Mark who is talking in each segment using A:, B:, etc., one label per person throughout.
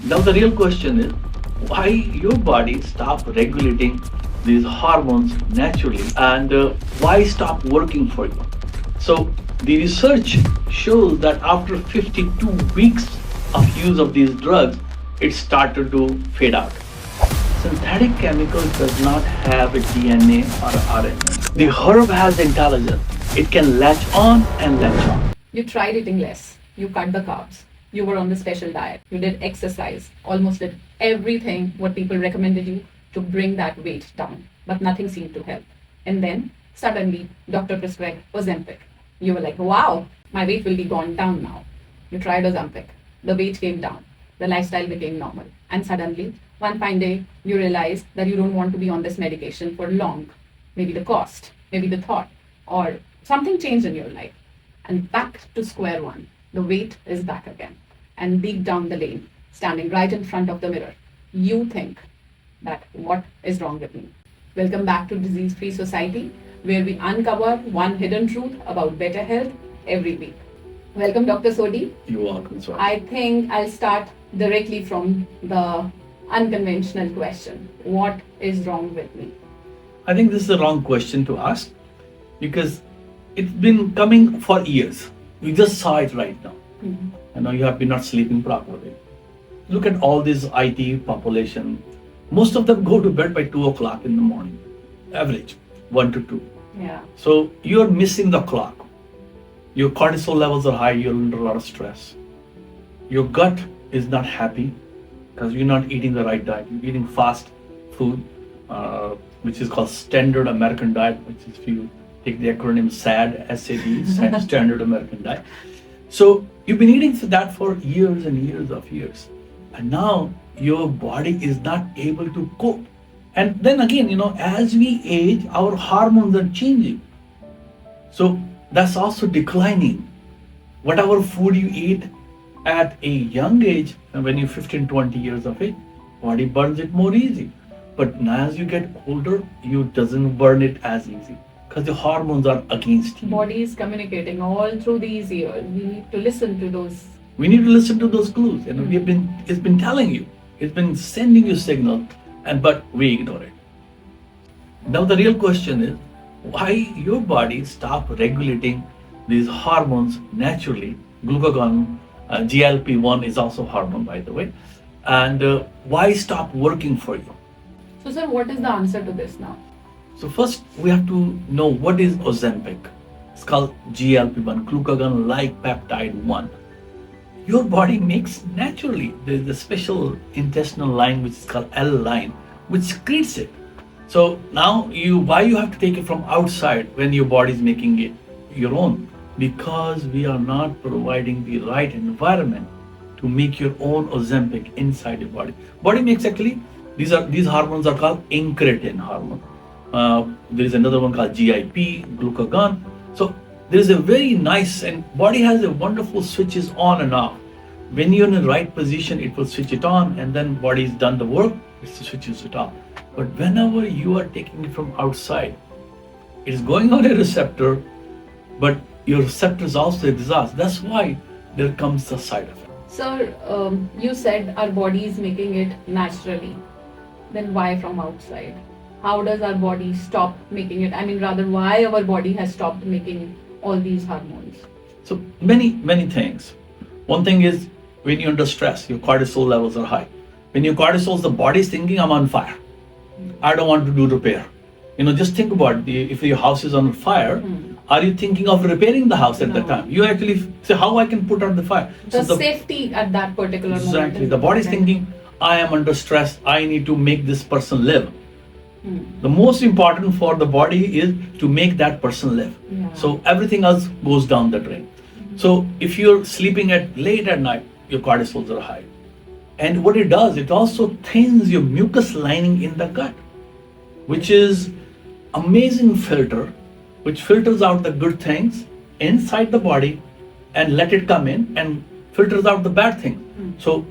A: Now the real question is why your body stop regulating these hormones naturally and why stop working for you. So the research shows that after 52 weeks of use of these drugs, it started to fade out. Synthetic chemicals does not have a DNA or RNA. The herb has intelligence. It can latch on and latch off.
B: You tried eating less. You cut the carbs. You were on the special diet. You did exercise. Almost did everything what people recommended you to bring that weight down. But nothing seemed to help. And then suddenly doctor prescribed Ozempic. You were like, wow, my weight will be gone down now. You tried Ozempic. The weight came down. The lifestyle became normal. And suddenly, one fine day, you realize that you don't want to be on this medication for long. Maybe the cost, maybe the thought, or something changed in your life. And back to square one. The weight is back again. And deep down the lane, standing right in front of the mirror, you think that what is wrong with me? Welcome back to Disease Free Society, where we uncover one hidden truth about better health every week. Welcome, Dr. Sodhi.
A: You're welcome, sir.
B: I think I'll start directly from the unconventional question. What is wrong with me?
A: I think this is the wrong question to ask because it's been coming for years. We just saw it right now.
B: Mm-hmm.
A: I know you have been not sleeping properly. Look at all this IT population. Most of them go to bed by 2 o'clock in the morning, average 1 to 2.
B: Yeah.
A: So you're missing the clock. Your cortisol levels are high, you're under a lot of stress. Your gut is not happy because you're not eating the right diet. You're eating fast food, which is called Standard American Diet, which is if you take the acronym SAD, SAD, Standard American Diet. So you've been eating that for years and years of years. And now your body is not able to cope. And then again, as we age, our hormones are changing. So that's also declining. Whatever food you eat at a young age, and when you're 15, 20 years of age, body burns it more easy. But now as you get older, you doesn't burn it as easy because the hormones are against you.
B: Body is communicating all through these years. We need to listen to those.
A: We need to listen to those clues. It's been telling you, it's been sending you signal, but we ignore it. Now the real question is why your body stop regulating these hormones naturally. Glucagon, GLP-1 is also hormone, by the way, and why stop working for you?
B: So, sir, what is the answer to this now?
A: So first we have to know what is Ozempic. It's called GLP-1, glucagon-like peptide 1. Your body makes naturally. There's a special intestinal line which is called L line, which secretes it. So now why you have to take it from outside when your body is making it your own? Because we are not providing the right environment to make your own Ozempic inside your body. Body makes actually, these hormones are called incretin hormone. There is another one called GIP, glucagon. So there is a very nice, and body has a wonderful switches on and off. When you're in the right position, it will switch it on, and then body's done the work, it switches it off. But whenever you are taking it from outside, it is going on a receptor, but your receptors also exhaust. That's why there comes the side effect.
B: Sir, you said our body is making it naturally. Then why from outside? How does our body stop making it? I mean, rather, why our body has stopped making all these hormones?
A: So many things. One thing is when you're under stress, your cortisol levels are high. When your cortisol, the body is thinking, I'm on fire. I don't want to do repair. Just think about if your house is on fire, are you thinking of repairing the house at that time? You actually say, how I can put out the fire?
B: The safety at that particular moment.
A: Exactly. The body is thinking, I am under stress. I need to make this person live. The most important for the body is to make that person live.
B: Yeah.
A: So everything else goes down the drain. So if you're sleeping late at night, your cortisols are high. And what it does, it also thins your mucus lining in the gut, which is amazing filter, which filters out the good things inside the body and let it come in and filters out the bad things. So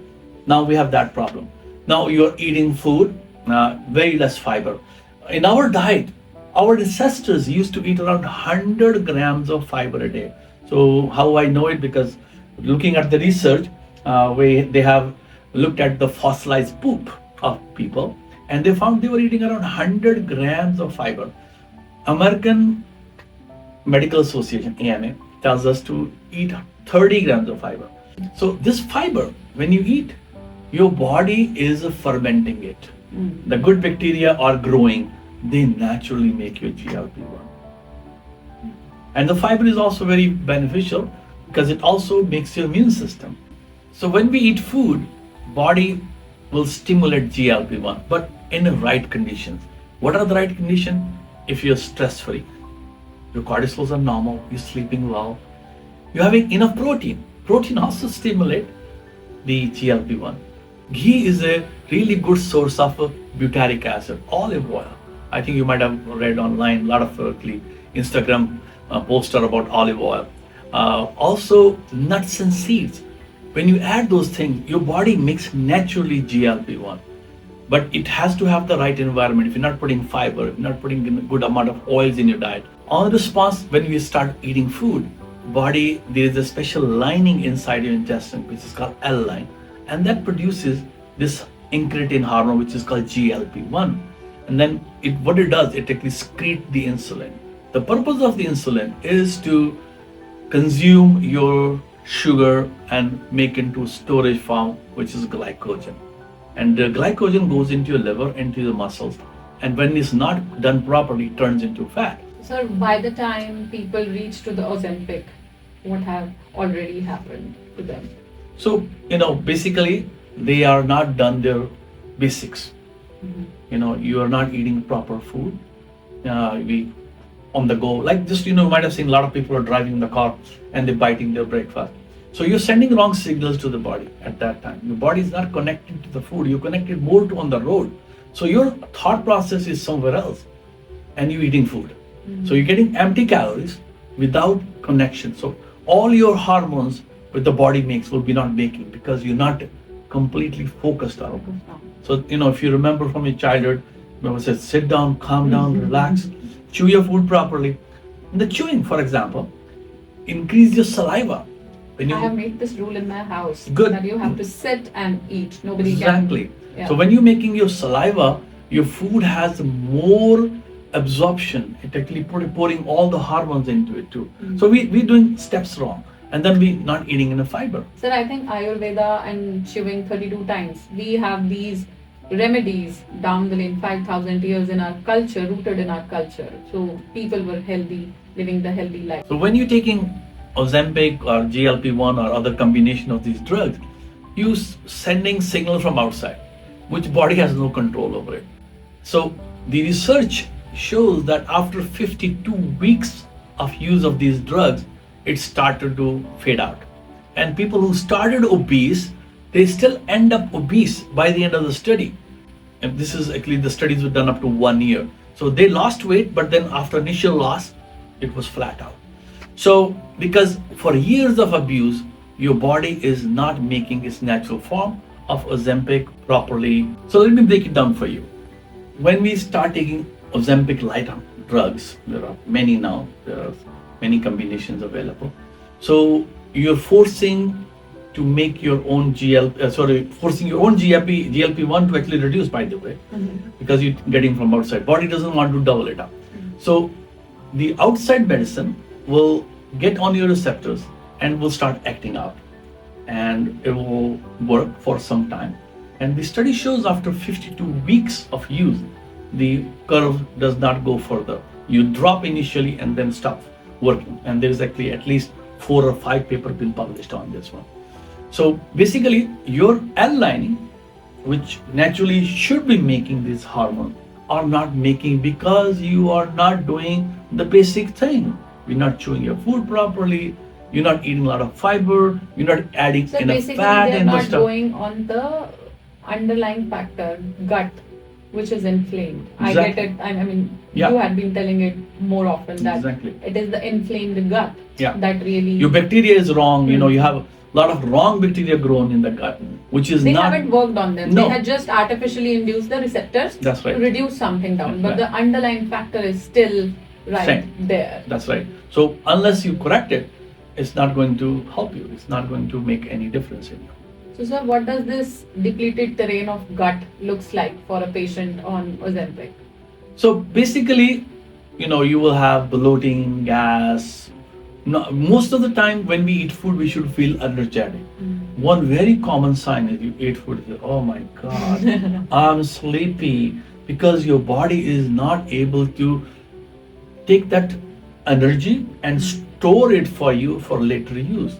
A: now we have that problem. Now you're eating food, very less fiber. In our diet, our ancestors used to eat around 100 grams of fiber a day. So how I know it? Because looking at the research, they have looked at the fossilized poop of people, and they found they were eating around 100 grams of fiber. American Medical Association, AMA, tells us to eat 30 grams of fiber. So this fiber, when you eat, your body is fermenting it. The good bacteria are growing. They naturally make your GLP-1. And the fiber is also very beneficial because it also makes your immune system. So when we eat food, body will stimulate GLP-1, but in the right conditions. What are the right conditions? If you're stress-free, your cortisols are normal, you're sleeping well, you're having enough protein. Protein also stimulates the GLP-1. Ghee is a really good source of butyric acid. Olive oil. I think you might have read online a lot of Instagram poster about olive oil. Also nuts and seeds. When you add those things, your body makes naturally GLP-1. But it has to have the right environment. If you're not putting fiber, if you're not putting a good amount of oils in your diet. On response, when we start eating food, body, there is a special lining inside your intestine, which is called L-line. And that produces this incretin hormone, which is called GLP-1. And then what it does, it actually secretes the insulin. The purpose of the insulin is to consume your sugar and make into storage form, which is glycogen. And the glycogen goes into your liver, into your muscles, and when it's not done properly, it turns into fat.
B: So by the time people reach to the Ozempic, what have already happened to them?
A: So, basically, they are not done their basics. You are not eating proper food. We on the go, like just, you might have seen a lot of people are driving the car and they're biting their breakfast. So you're sending wrong signals to the body at that time. Your body is not connected to the food. You're connected more to on the road. So your thought process is somewhere else and you're eating food. So you're getting empty calories without connection. So all your hormones with the body makes will be not making because you're not completely focused on it. So, if you remember from your childhood, remember said, sit down, calm down, relax, chew your food properly. And the chewing, for example, increase your saliva.
B: I have made this rule in my house
A: that
B: you have to sit and eat. Nobody
A: exactly.
B: can. Yeah.
A: So when you're making your saliva, your food has more absorption. It actually pouring all the hormones into it too. So we're doing steps wrong. And then we're not eating enough fiber.
B: Sir, I think Ayurveda and chewing 32 times, we have these remedies down the lane 5,000 years in our culture, rooted in our culture. So people were healthy, living the healthy life.
A: So when you're taking Ozempic or GLP-1 or other combination of these drugs, you're sending signal from outside, which body has no control over it. So the research shows that after 52 weeks of use of these drugs, it started to fade out. And people who started obese, they still end up obese by the end of the study. And this is actually the studies were done up to 1 year. So they lost weight, but then after initial loss, it was flat out. So because for years of abuse, your body is not making its natural form of Ozempic properly. So let me break it down for you. When we start taking Ozempic light drugs, there are many now, there are many combinations available. So you're forcing to make your own forcing your own GLP-1 to actually reduce, by the way, because you're getting from outside. Body doesn't want to double it up. So the outside medicine will get on your receptors and will start acting out. And it will work for some time. And the study shows after 52 weeks of use, the curve does not go further. You drop initially and then stop working. And there's actually at least 4 or 5 papers been published on this one. So basically, your L-lining, which naturally should be making this hormone, are not making because you are not doing the basic thing. You're not chewing your food properly. You're not eating a lot of fiber. You're not adding enough fat
B: and
A: the
B: stuff.
A: stuff.
B: Going on the underlying factor, gut, which is inflamed.
A: Exactly.
B: I get it. I mean, you had been telling it more often that it is the inflamed gut that really.
A: Your bacteria is wrong. You have a lot of wrong bacteria grown in the gut, which is
B: they
A: not.
B: They haven't worked on them.
A: No.
B: They had just artificially induced the receptors
A: That's right.
B: to reduce something down. But the underlying factor is still there.
A: That's right. So unless you correct it, it's not going to help you. It's not going to make any difference in you.
B: So, sir, what does this depleted terrain of gut looks like for a patient on Ozempic?
A: So basically, you will have bloating, gas. No, most of the time when we eat food, we should feel energetic. One very common sign is you eat food, you say, oh my God, I'm sleepy, because your body is not able to take that energy and store it for you for later use.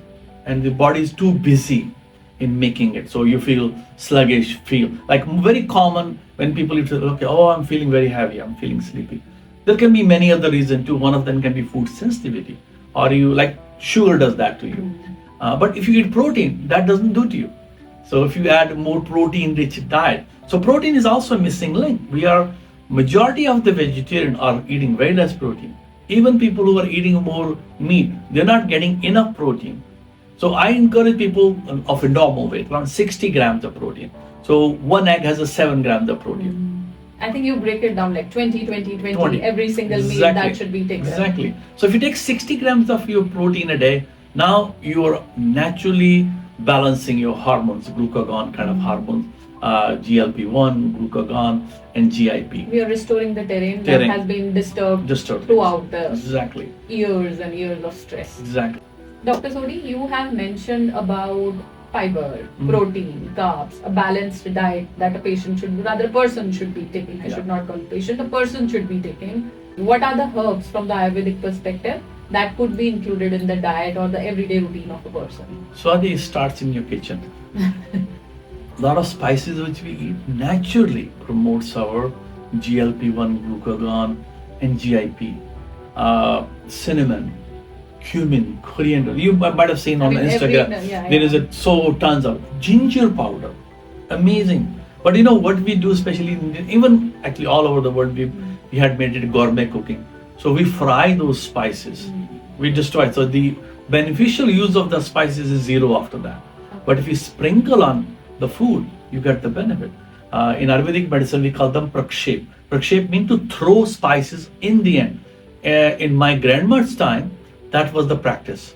A: And the body is too busy in making it. So you feel sluggish, feel like very common when people eat, okay, oh, I'm feeling very heavy, I'm feeling sleepy. There can be many other reasons too. One of them can be food sensitivity, or you like sugar does that to you. But if you eat protein, that doesn't do to you. So if you add more protein-rich diet, so protein is also a missing link. Majority of the vegetarian are eating very less protein. Even people who are eating more meat, they're not getting enough protein. So I encourage people of a normal weight, around 60 grams of protein. So one egg has a 7 grams of protein.
B: I think you break it down like 20, 20, 20,
A: 20.
B: every single meal
A: Exactly.
B: that should be taken.
A: Exactly. So if you take 60 grams of your protein a day, now you are naturally balancing your hormones, glucagon kind of hormones, GLP-1, glucagon, and GIP.
B: We are restoring the terrain that has been disturbed throughout the
A: Exactly.
B: years and years of stress.
A: Exactly.
B: Dr. Sodhi, you have mentioned about fiber, protein, carbs, a balanced diet that a patient should, rather a person should be taking. I should not call it patient, a person should be taking. What are the herbs from the Ayurvedic perspective that could be included in the diet or the everyday routine of a person?
A: Sodhi starts in your kitchen. A lot of spices which we eat naturally promotes our GLP-1, glucagon, and GIP. Cinnamon, cumin, coriander. You might have seen on Instagram. There is tons of ginger powder. Amazing. But what we do, especially in India, even actually all over the world, we had made it gourmet cooking. So we fry those spices. We destroy it. So the beneficial use of the spices is zero after that. But if you sprinkle on the food, you get the benefit. In Ayurvedic medicine, we call them prakshep. Prakshep means to throw spices in the end. In my grandma's time, that was the practice.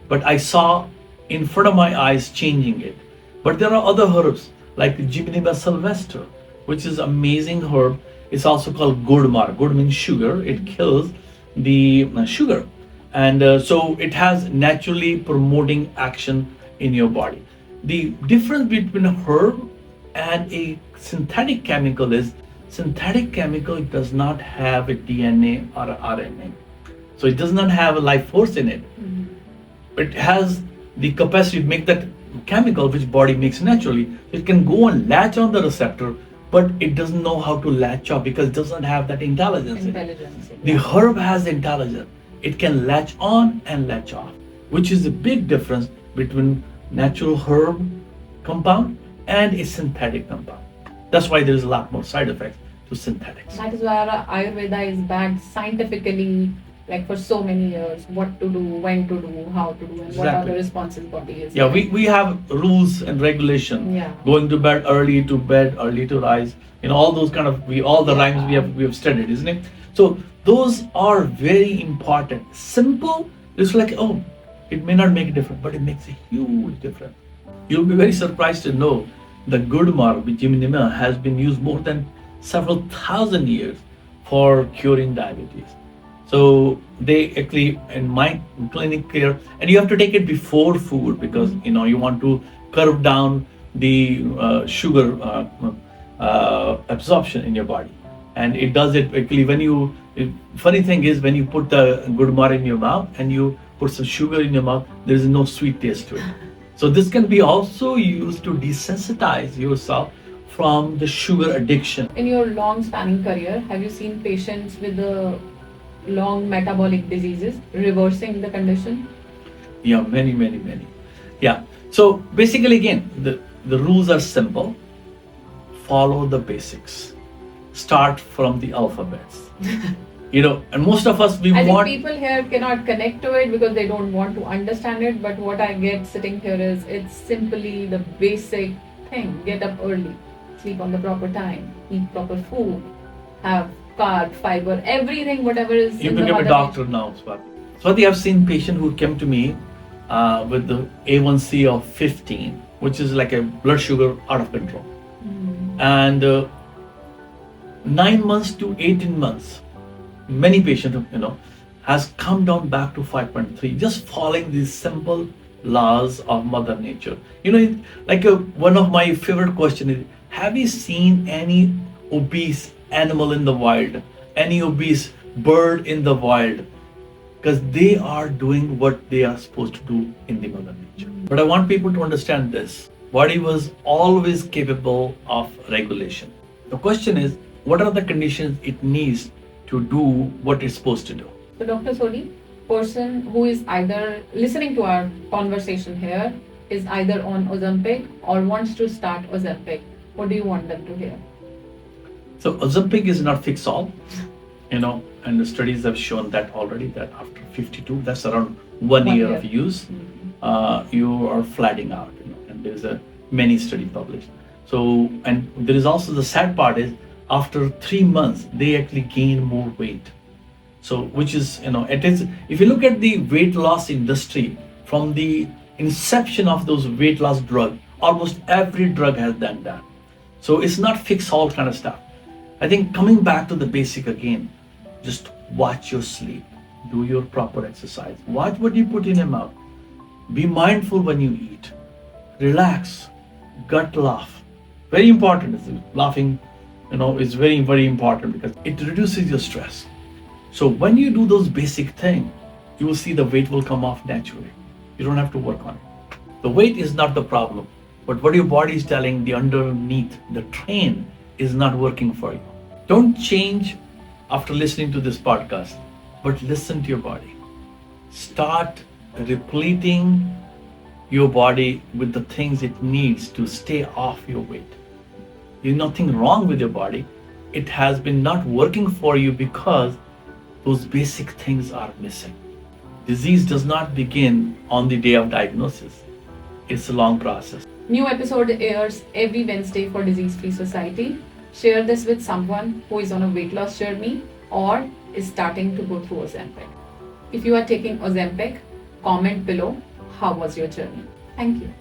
A: But I saw in front of my eyes changing it. But there are other herbs like Gymnema sylvestre, which is amazing herb. It's also called gudmar. Gud means sugar. It kills the sugar. And so it has naturally promoting action in your body. The difference between a herb and a synthetic chemical is synthetic chemical does not have a DNA or a RNA. So it does not have a life force in it. It has the capacity to make that chemical which body makes naturally. It can go and latch on the receptor, but it doesn't know how to latch off because it doesn't have that intelligence. The herb has intelligence. It can latch on and latch off, which is a big difference between natural herb compound and a synthetic compound. That's why there's a lot more side effects to synthetics.
B: That is why Ayurveda is backed scientifically, like for so many years, what to do, when to do, how to do, and what are the responses body is.
A: Yeah, we have rules and regulation.
B: Yeah.
A: Going to bed, early to rise. All those kind of all the rhymes we have studied, isn't it? So those are very important. Simple. It's like, oh, it may not make a difference, but it makes a huge difference. You'll be very surprised to know the gudmar, which Gymnema, has been used more than several thousand years for curing diabetes. So they actually, in my clinic here, and you have to take it before food because you want to curb down the sugar absorption in your body, and it does it actually when funny thing is when you put the gudmar in your mouth and you put some sugar in your mouth, there is no sweet taste to it. So this can be also used to desensitize yourself from the sugar addiction.
B: In your long spanning career, have you seen patients with the long metabolic diseases reversing the condition?
A: Yeah, many. Yeah. So basically, again, the rules are simple. Follow the basics. Start from the alphabets. And most of us, I think
B: people here cannot connect to it because they don't want to understand it. But what I get sitting here is it's simply the basic thing. Get up early, sleep on the proper time, eat proper food, have carb, fiber, everything, whatever is.
A: You become a doctor now, Swadhi. Swadhi, I've seen patients who came to me with the A1C of 15 which is like a blood sugar out of control.
B: Mm.
A: And 9 months to 18 months, many patients, has come down back to 5.3, just following these simple laws of Mother Nature. One of my favorite questions is, have you seen any obese animal in the wild, any obese bird in the wild? Because they are doing what they are supposed to do in the Mother Nature. But I want people to understand this. Body was always capable of regulation. The question is, what are the conditions it needs to do what it's supposed to do?
B: So, Dr. Sodhi, person who is either listening to our conversation here is either on Ozempic or wants to start Ozempic. What do you want them to hear?
A: So Ozempic is not fix all, and the studies have shown that already, that after 52, that's around 1 year of use, you are flattening out, and there's a many study published. So, and there is also the sad part is, after 3 months, they actually gain more weight. So, which is, it is, if you look at the weight loss industry, from the inception of those weight loss drugs, almost every drug has done that. So it's not fix all kind of stuff. I think coming back to the basic again, just watch your sleep, do your proper exercise, watch what you put in your mouth, be mindful when you eat, relax, gut laugh. Very important. Laughing, is very, very important because it reduces your stress. So when you do those basic things, you will see the weight will come off naturally. You don't have to work on it. The weight is not the problem, but what your body is telling, the underneath, the train is not working for you. Don't change after listening to this podcast, but listen to your body. Start repleting your body with the things it needs to stay off your weight. There's nothing wrong with your body. It has been not working for you because those basic things are missing. Disease does not begin on the day of diagnosis. It's a long process.
B: New episode airs every Wednesday for Disease Free Society. Share this with someone who is on a weight loss journey or is starting to go through Ozempic. If you are taking Ozempic, comment below how was your journey. Thank you.